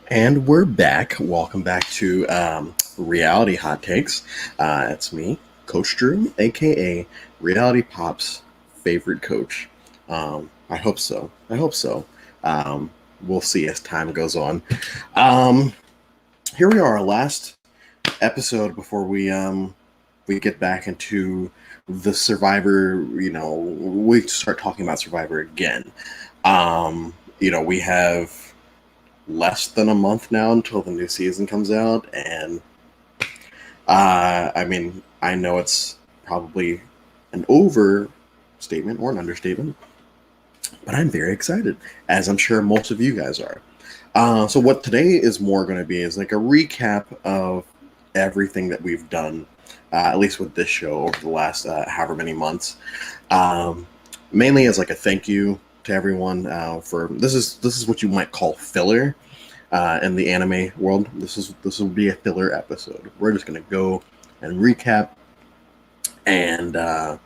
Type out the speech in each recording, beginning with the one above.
And we're back. Welcome back to Reality Hot Takes. It's me, Coach Drew, aka Reality Pop's favorite coach. I hope so. I hope so. We'll see as time goes on. Um, Here we are, our last episode before we get back into the Survivor. We start talking about Survivor again. We have less than a month now until the new season comes out, and I know it's probably an overstatement or an understatement, but I'm very excited, as I'm sure most of you guys are. So what today is more going to be is like a recap of everything that we've done, at least with this show over the last however many months. Um, Mainly as like a thank you to everyone for this is what you might call filler in the anime world. This will be a filler episode. We're just gonna go and recap and uh,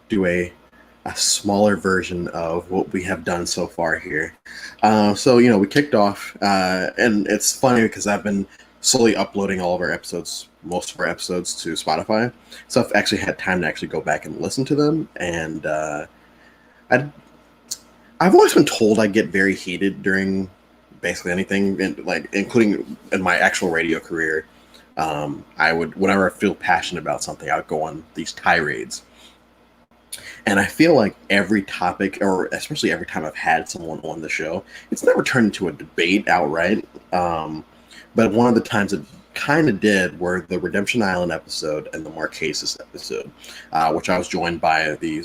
do a smaller version of what we have done so far here. We kicked off, and it's funny because I've been slowly uploading all of our episodes, most of our episodes, to Spotify. So I've actually had time to actually go back and listen to them, and I I've always been told I get very heated during basically anything, like including in my actual radio career. I would, whenever I feel passionate about something, I would go on these tirades. And I feel like every topic, or especially every time I've had someone on the show, it's never turned into a debate outright. But one of the times it kind of did were the Redemption Island episode and the Marquesas episode, which I was joined by the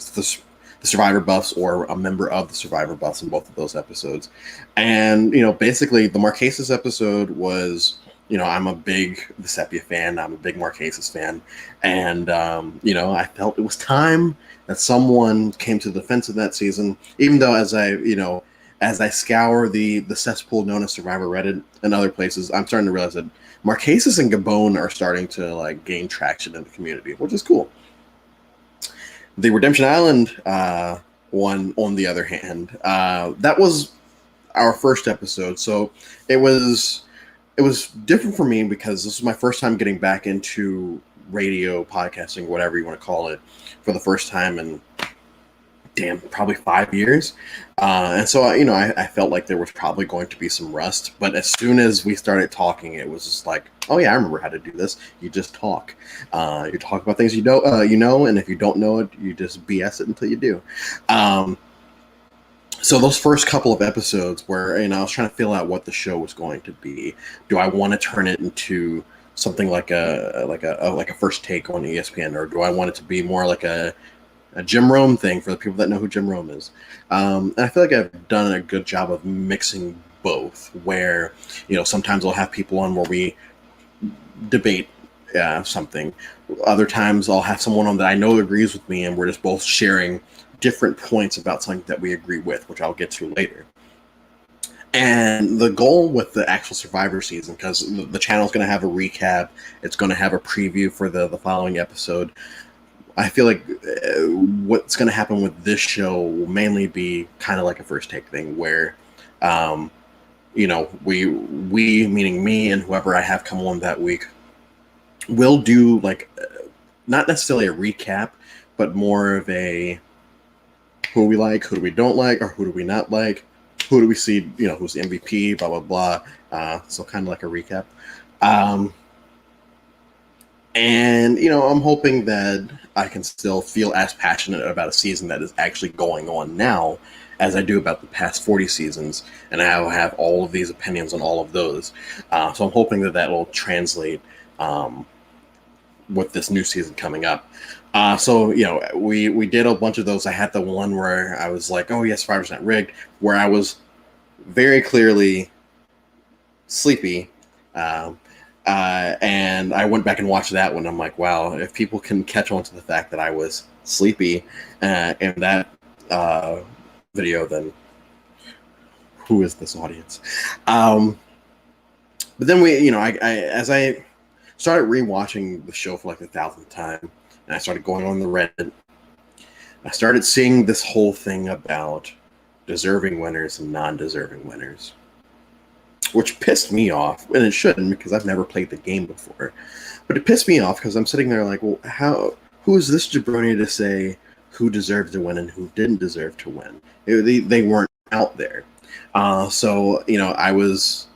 Survivor buffs or a member of the Survivor buffs in both of those episodes. And basically the Marquesas episode was, I'm a big Vecepia fan. I'm a big Marquesas fan, and I felt it was time that someone came to the defense of that season. Even though, as I scour the cesspool known as Survivor Reddit and other places, I'm starting to realize that Marquesas and Gabon are starting to like gain traction in the community, which is cool. The Redemption Island one, on the other hand, that was our first episode, so it was different for me because this was my first time getting back into radio, podcasting, whatever you want to call it, for the first time in probably 5 years. And so, I felt like there was probably going to be some rust. But as soon as we started talking, it was just like, oh yeah, I remember how to do this. You just talk. You talk about things and if you don't know it, you just BS it until you do. So those first couple of episodes where I was trying to feel out what the show was going to be. Do I want to turn it into something like a first take on ESPN, or do I want it to be more like a Jim Rome thing for the people that know who Jim Rome is? And I feel like I've done a good job of mixing both. Where sometimes I'll have people on where we debate something. Other times I'll have someone on that I know agrees with me, and we're just both sharing different points about something that we agree with, which I'll get to later. And the goal with the actual Survivor season, because the channel is going to have a recap, it's going to have a preview for the following episode. I feel like what's going to happen with this show will mainly be kind of like a first take thing, where, we meaning me and whoever I have come on that week, will do like not necessarily a recap, but more of a who do we like, who do we don't like, or who do we not like, who do we see, who's the MVP, blah, blah, blah. So kind of like a recap. And, I'm hoping that I can still feel as passionate about a season that is actually going on now as I do about the past 40 seasons. And I'll have all of these opinions on all of those. So I'm hoping that will translate with this new season coming up. We did a bunch of those. I had the one where I was like, oh yes, Survivor's Not Rigged, where I was very clearly sleepy. And I went back and watched that one. I'm like, wow, if people can catch on to the fact that I was sleepy in that video, then who is this audience? But then as I started rewatching the show for like the 1,000th time, and I started going on the Reddit, I started seeing this whole thing about deserving winners and non-deserving winners. which pissed me off, and it shouldn't because I've never played the game before. But it pissed me off because I'm sitting there like, well, who is this jabroni to say who deserved to win and who didn't deserve to win? They weren't out there. So I was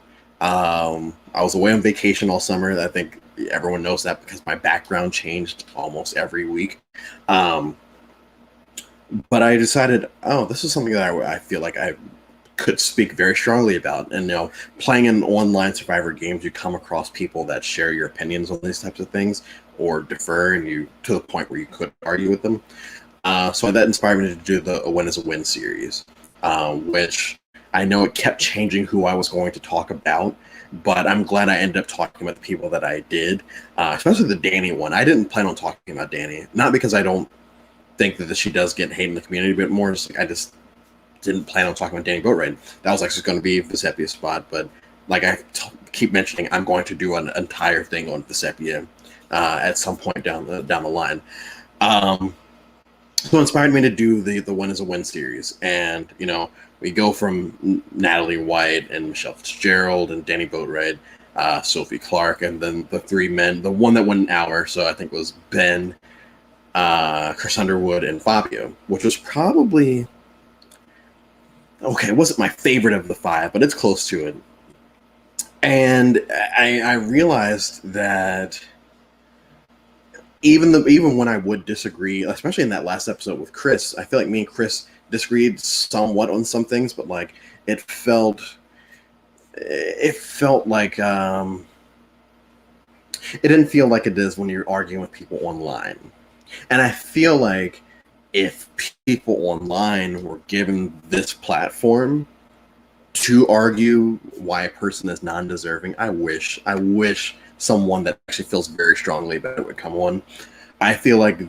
away on vacation all summer. I think everyone knows that because my background changed almost every week. But I decided, oh, this is something that I feel like I could speak very strongly about. And playing in online Survivor games, you come across people that share your opinions on these types of things or defer, and you to the point where you could argue with them. So that inspired me to do the A Win is a Win series, which I know it kept changing who I was going to talk about, but I'm glad I ended up talking about the people that I did, especially the Danny one. I didn't plan on talking about Danny, not because I don't think that she does get hate in the community, but more just like I just didn't plan on talking about Danny Boatwright. That was actually going to be Vesepia's spot, but like I keep mentioning, I'm going to do an entire thing on Vesepia at some point down the line. So it inspired me to do the Win is a Win series, and we go from Natalie White and Michelle Fitzgerald and Danny Boatwright, Sophie Clark, and then the three men. The one that went an hour, so I think was Ben, Chris Underwood, and Fabio, which was probably okay. It wasn't my favorite of the five, but it's close to it. And I realized that even when I would disagree, especially in that last episode with Chris, I feel like me and Chris disagreed somewhat on some things, but like it felt like it didn't feel like it does when you're arguing with people online. And I feel like if people online were given this platform to argue why a person is non-deserving, I wish someone that actually feels very strongly about it would come on. I feel like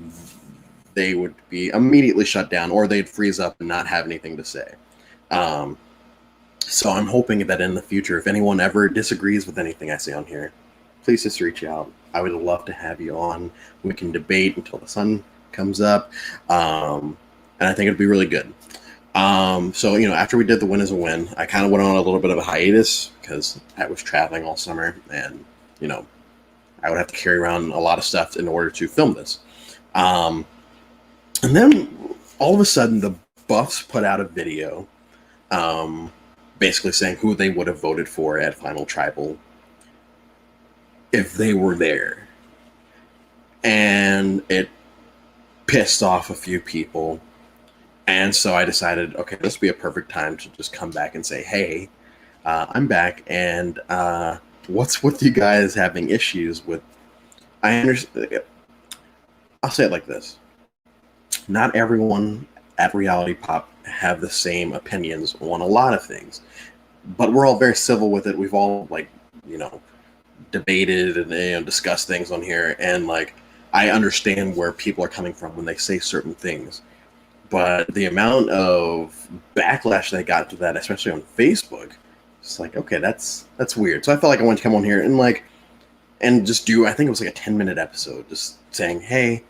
they would be immediately shut down, or they'd freeze up and not have anything to say. So I'm hoping that in the future, if anyone ever disagrees with anything I say on here, please just reach out. I would love to have you on. We can debate until the sun comes up, and I think it'd be really good. So after we did the Win is a Win, I kind of went on a little bit of a hiatus because I was traveling all summer, and I would have to carry around a lot of stuff in order to film this. And then all of a sudden, the Buffs put out a video, basically saying who they would have voted for at Final Tribal if they were there. And it pissed off a few people. And so I decided, okay, this would be a perfect time to just come back and say, hey, I'm back, and what's with you guys having issues with... I understand. I'll say it like this. Not everyone at Reality Pop have the same opinions on a lot of things, but we're all very civil with it. We've all debated and discussed things on here, and I understand where people are coming from when they say certain things. But the amount of backlash they got to that, especially on Facebook, it's like, okay, that's weird. So I felt like I wanted to come on here and just do, I think it was like a 10-minute episode, just saying, hey,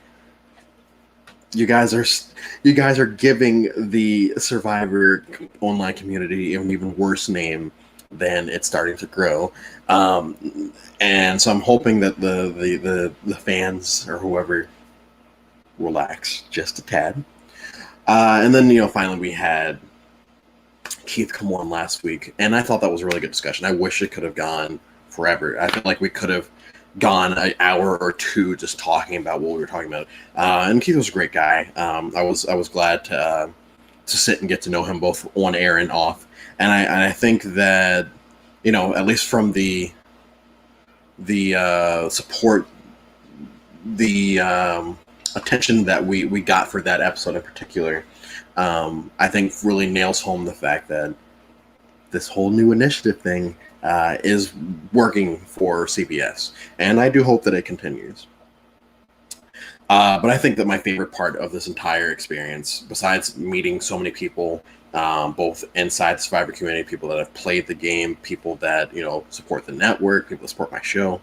you guys are giving the Survivor online community an even worse name than it's starting to grow. And so I'm hoping that the fans or whoever relax just a tad. And then, finally we had Keith come on last week, and I thought that was a really good discussion. I wish it could have gone forever. I feel like we could have gone an hour or two just talking about what we were talking about. And Keith was a great guy. I was glad to sit and get to know him both on air and off. And I think that, at least from the support, the attention that we got for that episode in particular, I think really nails home the fact that this whole new initiative thing is working for CBS, and I do hope that it continues. But I think that my favorite part of this entire experience, besides meeting so many people, both inside the Survivor community, people that have played the game, people that support the network, people that support my show,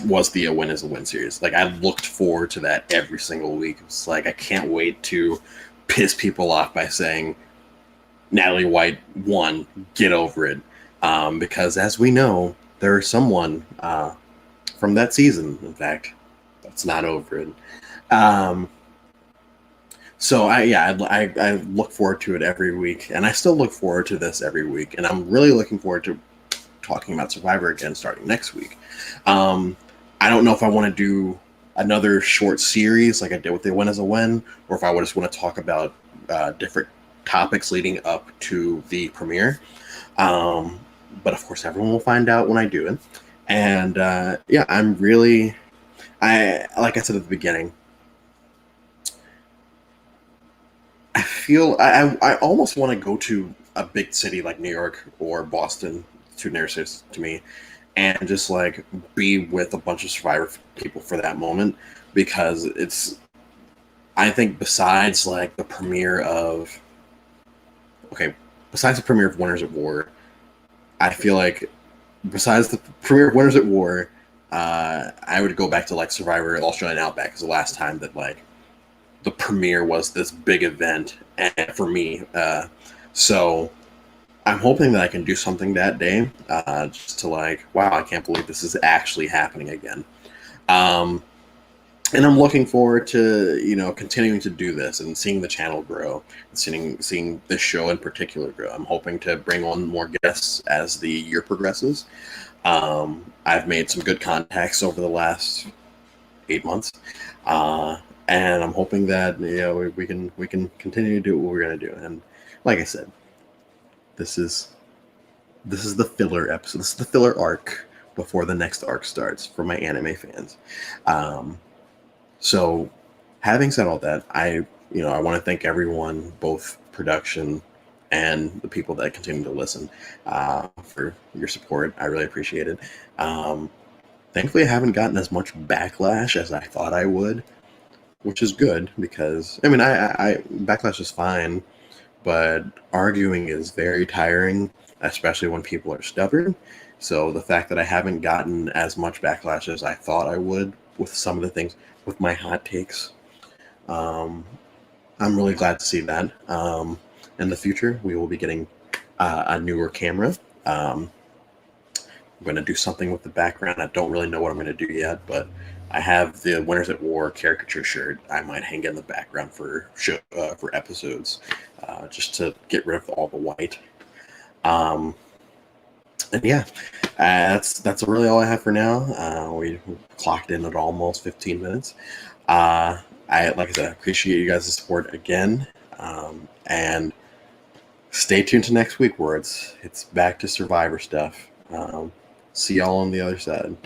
was the A Win is a Win series. Like, I looked forward to that every single week. It's like I can't wait to piss people off by saying Natalie White won, get over it. Because as we know, there's someone from that season, in fact, that's not over it. Um, so I look forward to it every week, and I still look forward to this every week, and I'm really looking forward to talking about Survivor again starting next week. Um, I don't know if I want to do another short series like I did with the Win as a Win, or if I would just want to talk about different topics leading up to the premiere. Um, but of course, everyone will find out when I do it. And yeah, I'm really, I like I said at the beginning, I feel I almost want to go to a big city like New York or Boston, two near cities to me, and just like be with a bunch of Survivor people for that moment, because it's, I think besides like the premiere of, okay, besides the premiere of Winners at War, I feel like besides the premiere of Winners at War, I would go back to like Survivor Australian Outback as the last time that like the premiere was this big event, and for me. So I'm hoping that I can do something that day, just to like, wow, I can't believe this is actually happening again. Um, and I'm looking forward to continuing to do this and seeing the channel grow, and seeing this show in particular grow. I'm hoping to bring on more guests as the year progresses. I've made some good contacts over the last 8 months, uh, and I'm hoping that we can continue to do what we're gonna do. And like I said, this is this is the filler episode. This is the filler arc before the next arc starts for my anime fans. Um, so, having said all that, I want to thank everyone, both production and the people that continue to listen, for your support. I really appreciate it. Um, Thankfully, I haven't gotten as much backlash as I thought I would, which is good because I mean, I backlash is fine, but arguing is very tiring, especially when people are stubborn. So the fact that I haven't gotten as much backlash as I thought I would with some of the things, with my hot takes, um, I'm really glad to see that. In the future, we will be getting a newer camera. I'm going to do something with the background. I don't really know what I'm going to do yet, but I have the Winners at War caricature shirt. I might hang in the background for episodes, just to get rid of all the white. Um, and yeah, that's really all I have for now. We clocked in at almost 15 minutes. I like I said, I appreciate you guys' support again, and stay tuned to next week where it's back to Survivor stuff. See y'all on the other side.